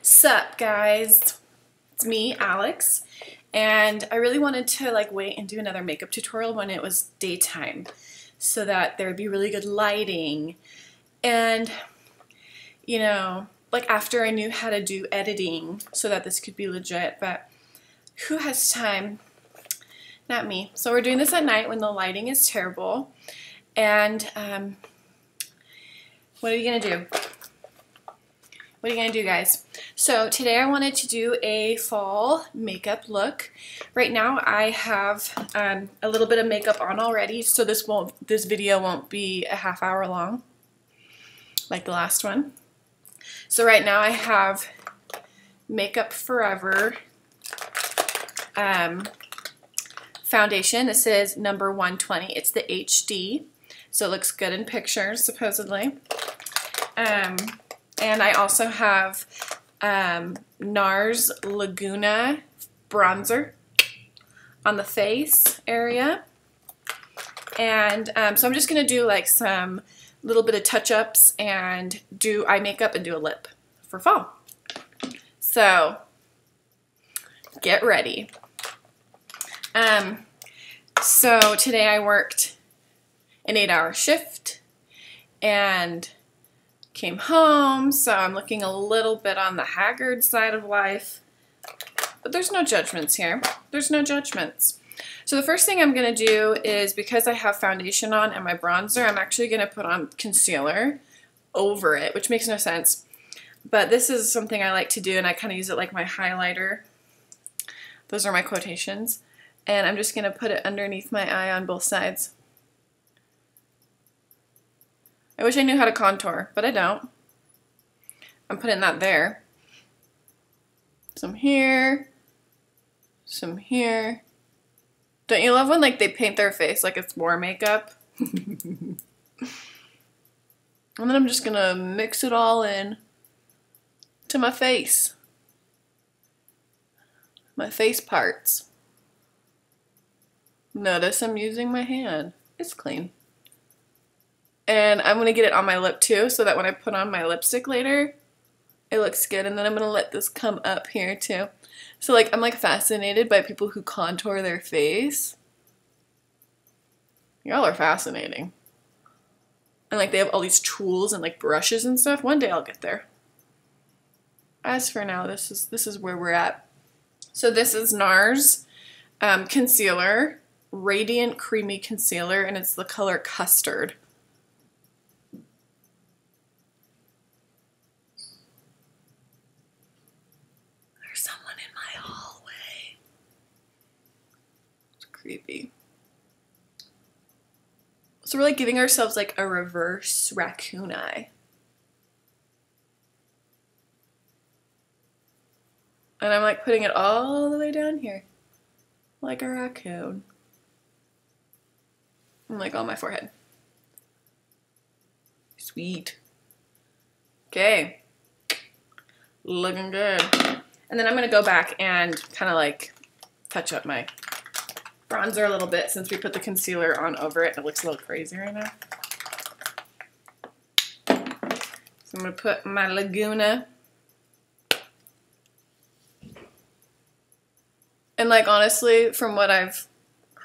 Sup guys, it's me, Alex, and I really wanted to wait and do another makeup tutorial when it was daytime so that there would be really good lighting and after I knew how to do editing so that this could be legit, but who has time? Not me. So we're doing this at night when the lighting is terrible. And what are you gonna do? What are you gonna do, guys? So today I wanted to do a fall makeup look. Right now I have a little bit of makeup on already, so this video won't be a half hour long like the last one. So right now I have Makeup Forever foundation. This is number 120. It's the HD, so it looks good in pictures supposedly. And I also have NARS Laguna bronzer on the face area. And so I'm just going to do like some little bit of touch-ups and do eye makeup and do a lip for fall. So get ready. So today I worked an 8-hour shift and came home, so I'm looking a little bit on the haggard side of life, but there's no judgments here. There's no judgments. So the first thing I'm going to do is, because I have foundation on and my bronzer, I'm actually going to put on concealer over it, which makes no sense, but this is something I like to do, and I kind of use it like my highlighter. Those are my quotations. And I'm just going to put it underneath my eye on both sides. I wish I knew how to contour, but I don't. I'm putting that there. Some here. Some here. Don't you love when they paint their face like it's more makeup? And then I'm just going to mix it all in to my face. My face parts. Notice I'm using my hand. It's clean. And I'm going to get it on my lip too, so that when I put on my lipstick later, it looks good. And then I'm going to let this come up here too. So I'm fascinated by people who contour their face. Y'all are fascinating. And they have all these tools and brushes and stuff. One day I'll get there. As for now, this is where we're at. So this is NARS concealer. Radiant Creamy Concealer, and it's the color Custard. There's someone in my hallway. It's creepy. So we're giving ourselves a reverse raccoon eye. And I'm putting it all the way down here. Like a raccoon. And on my forehead. Sweet. Okay. Looking good. And then I'm going to go back and kind of touch up my bronzer a little bit, since we put the concealer on over it. It looks a little crazy right now. So I'm going to put my Laguna. And honestly, from what I've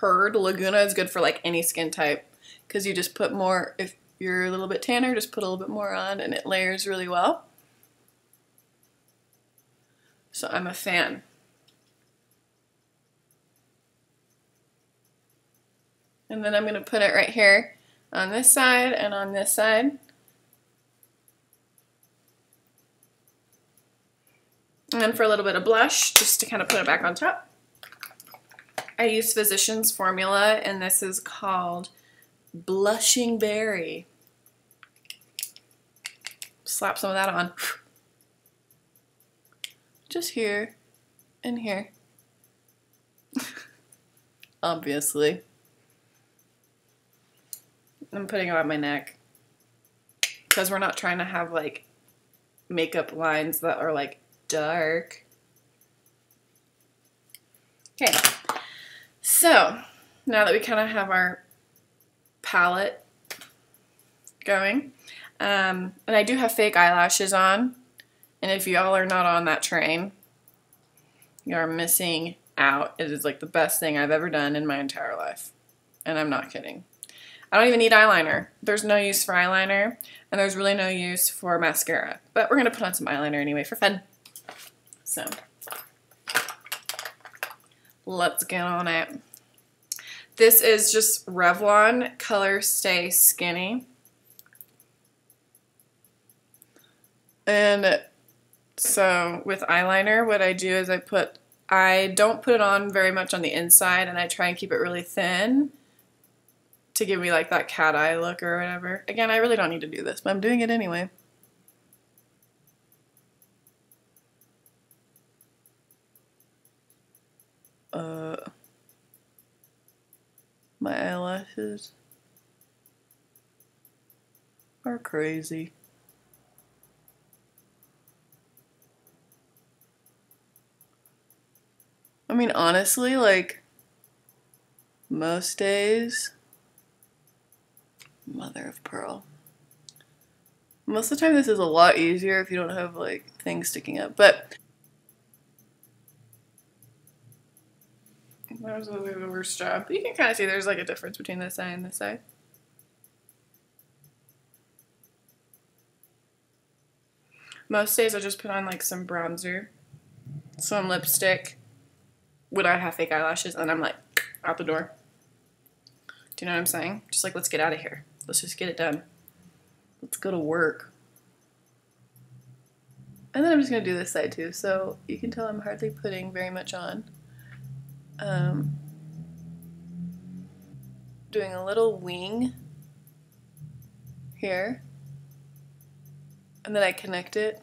heard, Laguna is good for any skin type, because you just put more. If you're a little bit tanner, just put a little bit more on and it layers really well. So I'm a fan. And then I'm going to put it right here on this side and on this side. And then for a little bit of blush, just to kind of put it back on top, I use Physicians Formula, and this is called Blushing Berry. Slap some of that on. Just here and here. Obviously. I'm putting it on my neck, because we're not trying to have makeup lines that are dark. Okay. So, now that we kind of have our palette going, and I do have fake eyelashes on, And if y'all are not on that train, you are missing out. It is like the best thing I've ever done in my entire life. And I'm not kidding. I don't even need eyeliner. There's no use for eyeliner, and there's really no use for mascara. But we're going to put on some eyeliner anyway for fun. So, let's get on it. This is just Revlon Color Stay Skinny. And so with eyeliner, what I do is I don't put it on very much on the inside, and I try and keep it really thin to give me like that cat eye look or whatever. Again, I really don't need to do this, but I'm doing it anyway. My eyelashes are crazy. I mean, honestly, like, most days, mother of pearl. Most of the time this is a lot easier if you don't have, like, things sticking up, but that was a little worse job. But you can kind of see there's, like, a difference between this side and this side. Most days I just put on, like, some bronzer, some lipstick, when I have fake eyelashes, and I'm like, out the door. Do you know what I'm saying? Just like, let's get out of here. Let's just get it done. Let's go to work. And then I'm just going to do this side too, so you can tell I'm hardly putting very much on. Doing a little wing here, and then I connect it.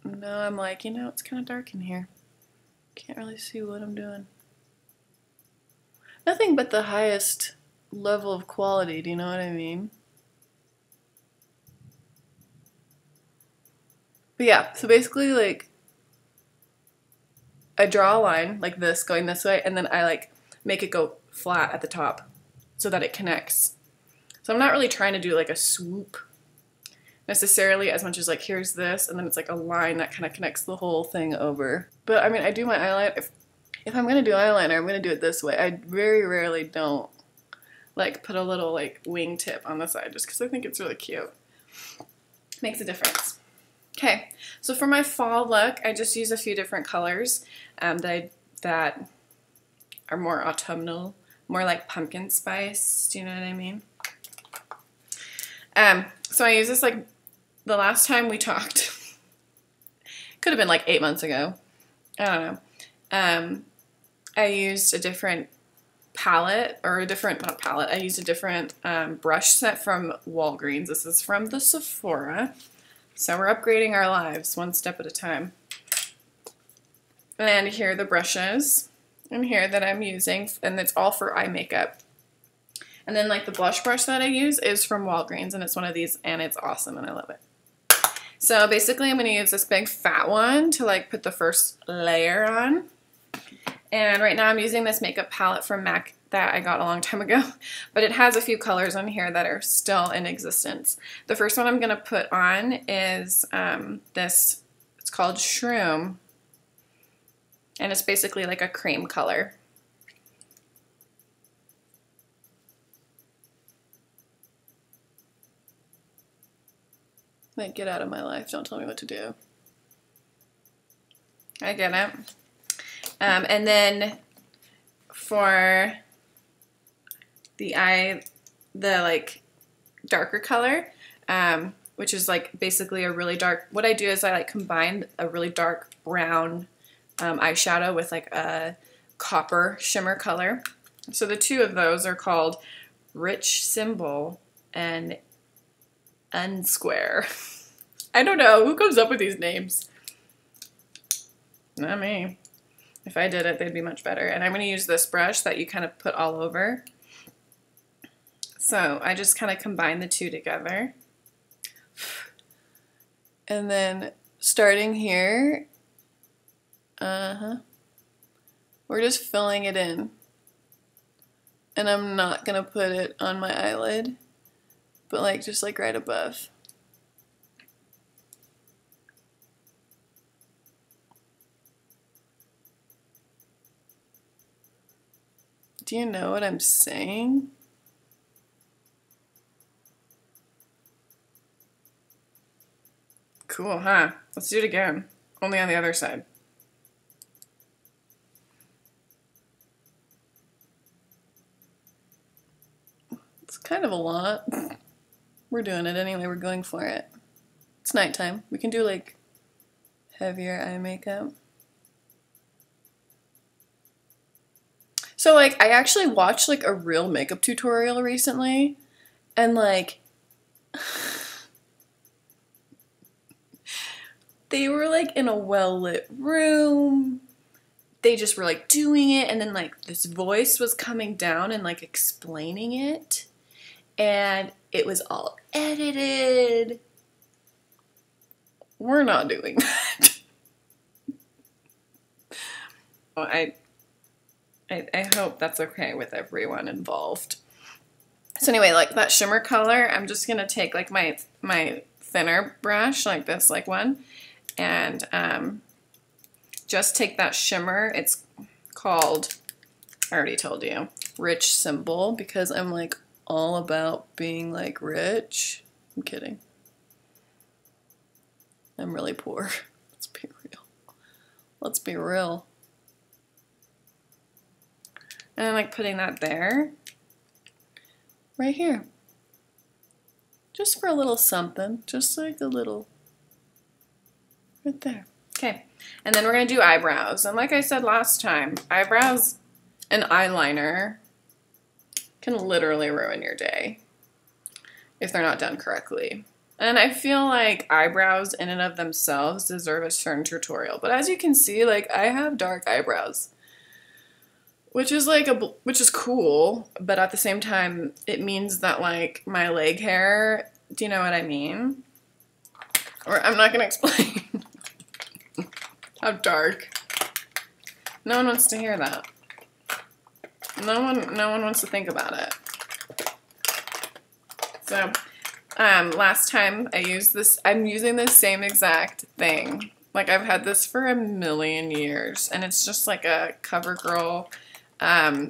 Now I'm like, you know, it's kind of dark in here. Can't really see what I'm doing. Nothing but the highest level of quality, do you know what I mean? But yeah, so basically, like, I draw a line like this going this way, and then I like make it go flat at the top so that it connects. So I'm not really trying to do like a swoop necessarily as much as like here's this, and then it's like a line that kind of connects the whole thing over. But I mean, I do my eyeliner, if I'm gonna do eyeliner, I'm gonna do it this way. I very rarely don't like put a little like wing tip on the side just because I think it's really cute. Makes a difference. Okay, so for my fall look, I just use a few different colors that are more autumnal, more like pumpkin spice. Do you know what I mean? So I use this like the last time we talked. Could have been like 8 months ago. I don't know. I used a different palette, or a different, not palette, I used a different brush set from Walgreens. This is from the Sephora. So we're upgrading our lives one step at a time. And here are the brushes in here that I'm using, and it's all for eye makeup. And then like the blush brush that I use is from Walgreens, and it's one of these, and it's awesome, and I love it. So basically I'm going to use this big fat one to like put the first layer on. And right now I'm using this makeup palette from MAC that I got a long time ago, but it has a few colors on here that are still in existence. The first one I'm going to put on is this, it's called Shroom, and it's basically like a cream color. Like, get out of my life, don't tell me what to do. I get it. And then for the eye, the like darker color, which is like basically a really dark, what I do is I like combine a really dark brown eyeshadow with like a copper shimmer color. So the two of those are called Rich Symbol and Unsquare. I don't know, who comes up with these names? Not me. If I did it, they'd be much better. And I'm going to use this brush that you kind of put all over. So I just kind of combine the two together. And then starting here, we're just filling it in. And I'm not gonna put it on my eyelid, but like just like right above. Do you know what I'm saying? Cool, huh? Let's do it again. Only on the other side. It's kind of a lot. We're doing it anyway, we're going for it. It's nighttime. We can do like heavier eye makeup. So like I actually watched like a real makeup tutorial recently, and like they were like in a well-lit room. They just were like doing it, and then like this voice was coming down and like explaining it, and it was all edited. We're not doing that. Well, I hope that's okay with everyone involved. So anyway, like that shimmer color, I'm just gonna take like my thinner brush, like this like one, and just take that shimmer. It's called, I already told you, Rich Symbol, because I'm like all about being like rich. I'm kidding. I'm really poor. Let's be real. Let's be real. And I'm like putting that there, right here. Just for a little something, just like a little, right there. Okay, and then we're gonna do eyebrows. And like I said last time, eyebrows and eyeliner can literally ruin your day if they're not done correctly. And I feel like eyebrows in and of themselves deserve a certain tutorial. But as you can see, like I have dark eyebrows, which is like which is cool, but at the same time, it means that like my leg hair, do you know what I mean? Or I'm not gonna explain how dark. No one wants to hear that. No one wants to think about it. So, last time I used this, I'm using the same exact thing. Like I've had this for a million years, and it's just like a CoverGirl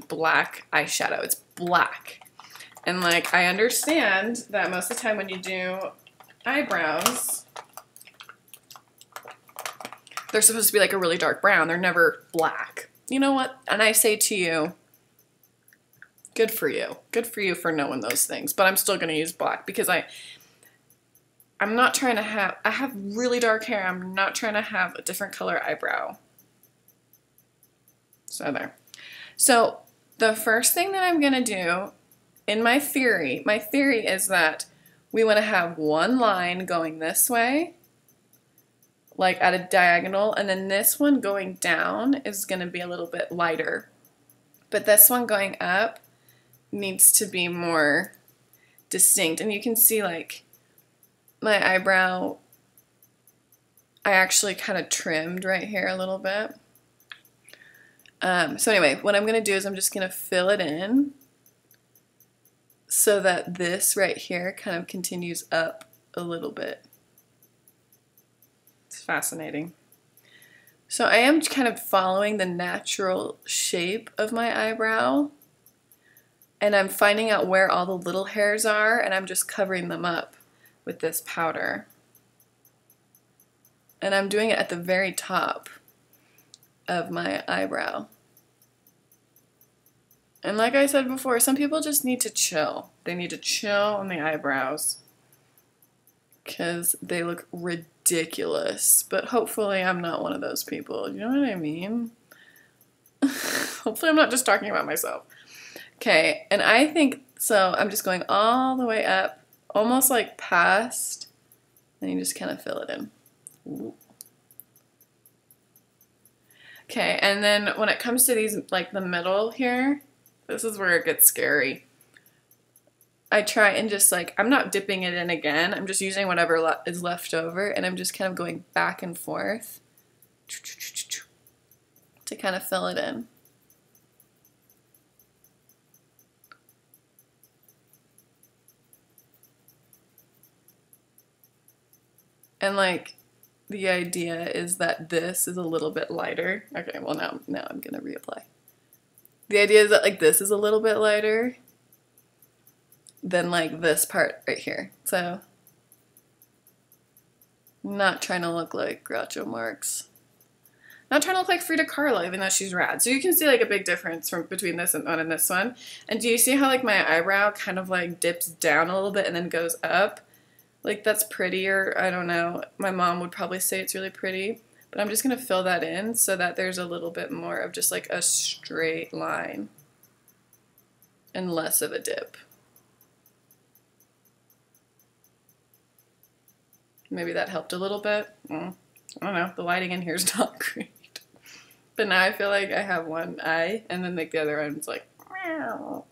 black eyeshadow. It's black. And like, I understand that most of the time when you do eyebrows, they're supposed to be like a really dark brown. They're never black. You know what? And I say to you, good for you. Good for you for knowing those things. But I'm still going to use black because I'm not trying to have, I have really dark hair. I'm not trying to have a different color eyebrow. So there. So the first thing that I'm going to do in my theory is that we want to have one line going this way, like at a diagonal, and then this one going down is going to be a little bit lighter. But this one going up needs to be more distinct. And you can see like my eyebrow, I actually kind of trimmed right here a little bit. So anyway, what I'm going to do is I'm just going to fill it in so that this right here kind of continues up a little bit. It's fascinating. So I am kind of following the natural shape of my eyebrow, and I'm finding out where all the little hairs are, and I'm just covering them up with this powder. And I'm doing it at the very top of my eyebrow. And like I said before, some people just need to chill. They need to chill on the eyebrows because they look ridiculous. But hopefully I'm not one of those people. You know what I mean? Hopefully I'm not just talking about myself. Okay, and I think, so I'm just going all the way up, almost like past, and you just kind of fill it in. Ooh. Okay, and then when it comes to these, like the middle here, this is where it gets scary. I try and just like, I'm not dipping it in again, I'm just using whatever is left over, and I'm just kind of going back and forth to kind of fill it in. And like the idea is that this is a little bit lighter. Okay, well now I'm gonna reapply. The idea is that like this is a little bit lighter than like this part right here. So I'm not trying to look like Groucho Marx. Not trying to look like Frida Kahlo, even though she's rad. So you can see like a big difference between this one and this one. And do you see how like my eyebrow kind of like dips down a little bit and then goes up? Like that's prettier. I don't know. My mom would probably say it's really pretty. But I'm just going to fill that in so that there's a little bit more of just like a straight line and less of a dip. Maybe that helped a little bit. I don't know. The lighting in here is not great. But now I feel like I have one eye and then like the other one's like, meow.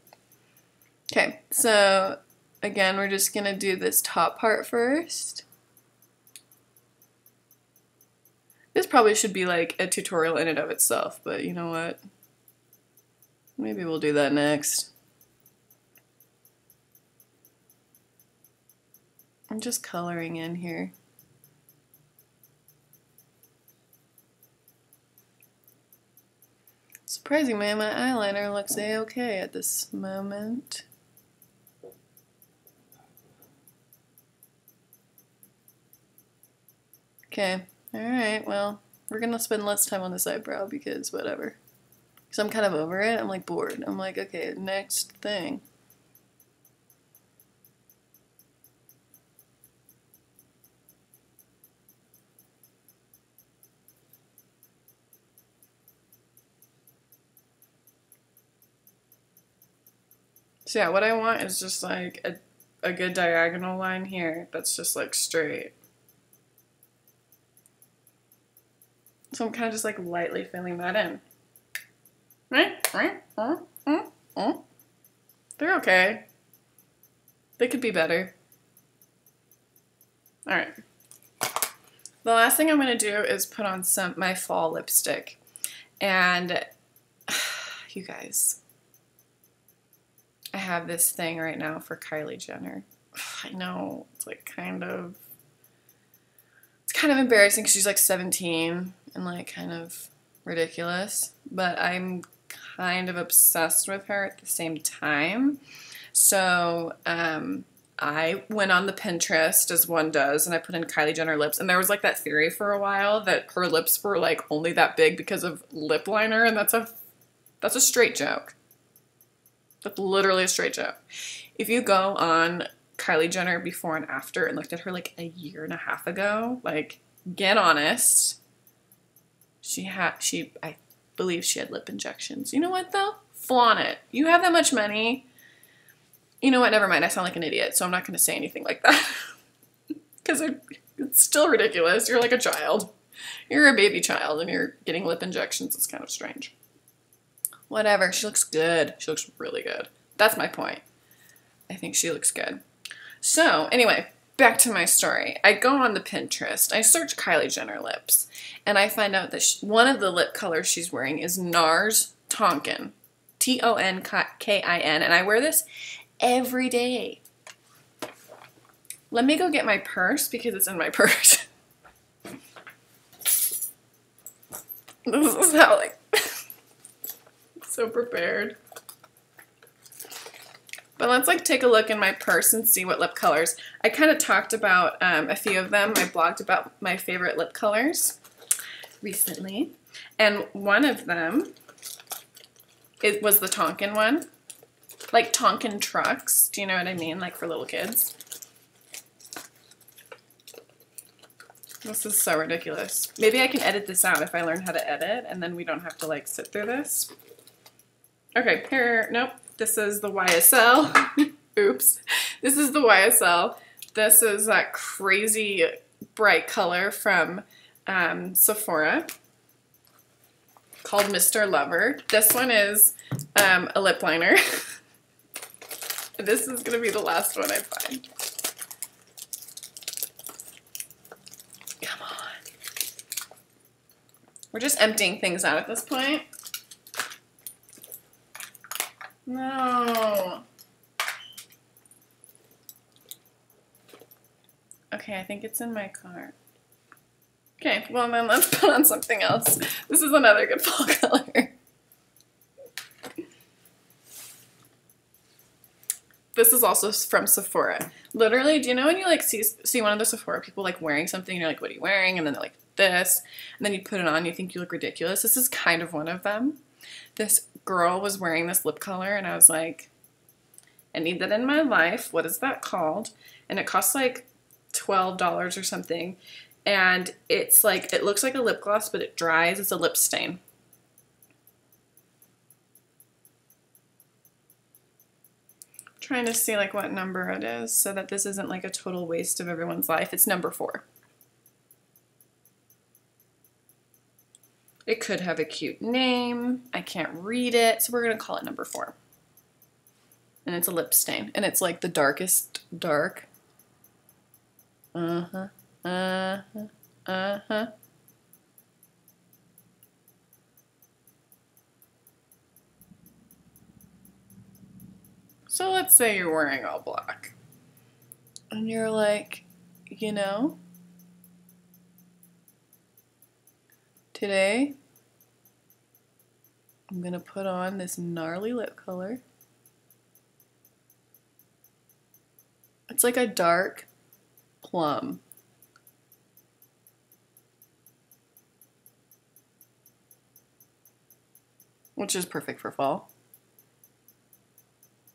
Okay, so again, we're just going to do this top part first. This probably should be like a tutorial in and of itself, but you know what? Maybe we'll do that next. I'm just coloring in here. Surprisingly, my eyeliner looks a-okay at this moment. Okay. Alright, well, we're gonna spend less time on this eyebrow because whatever. Because I'm kind of over it. I'm like bored. I'm like, okay, next thing. So yeah, what I want is just like a good diagonal line here that's just like straight. So I'm kind of just like lightly filling that in. They're okay. They could be better. Alright. The last thing I'm going to do is put on my fall lipstick. And you guys, I have this thing right now for Kylie Jenner. I know, it's like kind of embarrassing because she's like 17 and like kind of ridiculous, but I'm kind of obsessed with her at the same time. So I went on the Pinterest, as one does, and I put in Kylie Jenner lips, and there was like that theory for a while that her lips were like only that big because of lip liner, and that's a straight joke. That's literally a straight joke. If you go on Kylie Jenner before and after and looked at her like a year and a half ago, like, get honest. I believe she had lip injections. You know what though? Flaunt it. You have that much money. You know what? Never mind. I sound like an idiot, so I'm not going to say anything like that. Because it's still ridiculous. You're like a child. You're a baby child and you're getting lip injections. It's kind of strange. Whatever. She looks good. She looks really good. That's my point. I think she looks good. So, anyway, back to my story. I go on the Pinterest. I search Kylie Jenner lips. And I find out that one of the lip colors she's wearing is NARS Tonkin. Tonkin. And I wear this every day. Let me go get my purse because it's in my purse. This is how, like, so prepared. But let's like take a look in my purse and see what lip colors. I kind of talked about a few of them. I blogged about my favorite lip colors recently. And one of them was the Tonkin one. Like Tonkin trucks. Do you know what I mean? Like for little kids. This is so ridiculous. Maybe I can edit this out if I learn how to edit and then we don't have to like sit through this. Okay, here, nope. This is the YSL. Oops. This is the YSL. This is that crazy bright color from Sephora called Mr. Lover. This one is a lip liner. This is going to be the last one I find. Come on. We're just emptying things out at this point. No. Okay, I think it's in my car. Okay, well then let's put on something else. This is another good fall color. This is also from Sephora. Literally, do you know when you like see one of the Sephora people like wearing something and you're like, what are you wearing? And then they're like, this. And then you put it on, you think you look ridiculous. This is kind of one of them. This girl was wearing this lip color and I was like, I need that in my life. What is that called? And it costs like $12 or something. And it's like, it looks like a lip gloss, but it dries. It's a lip stain. Trying to see like what number it is so that this isn't like a total waste of everyone's life. It's number 4. It could have a cute name. I can't read it, so we're gonna call it number 4. And it's a lip stain, and it's like the darkest dark. So let's say you're wearing all black. And you're like, you know, today I'm gonna put on this gnarly lip color. It's like a dark plum. Which is perfect for fall.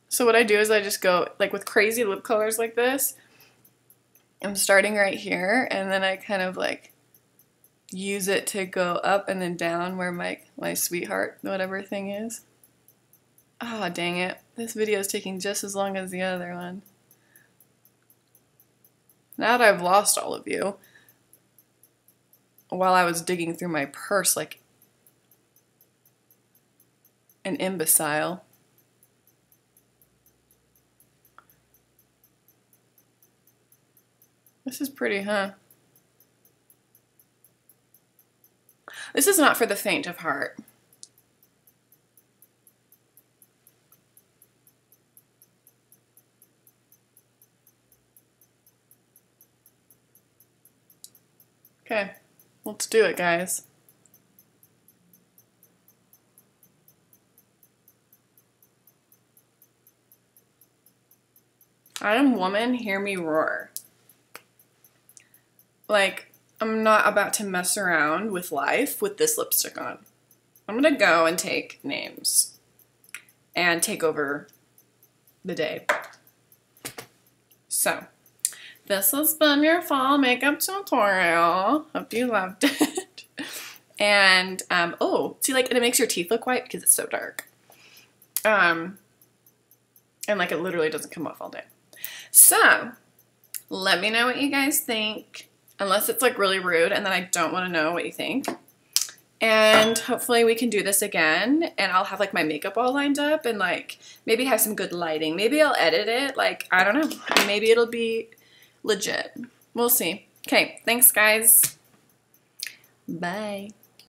So what I do is I just go, like with crazy lip colors like this, I'm starting right here, and then I kind of like use it to go up and then down where my sweetheart, whatever thing is. Ah, dang it. This video is taking just as long as the other one. Now that I've lost all of you, while I was digging through my purse like an imbecile. This is pretty, huh? This is not for the faint of heart. Okay, let's do it, guys. I am woman, hear me roar. Like, I'm not about to mess around with life with this lipstick on. I'm gonna go and take names and take over the day. So, this has been your fall makeup tutorial. Hope you loved it. And, oh, see, like, and it makes your teeth look white because it's so dark. And, like, it literally doesn't come off all day. So, let me know what you guys think. Unless it's like really rude and then I don't want to know what you think. And hopefully we can do this again and I'll have like my makeup all lined up and like maybe have some good lighting. Maybe I'll edit it. Like, I don't know. Maybe it'll be legit. We'll see. Okay, thanks guys. Bye.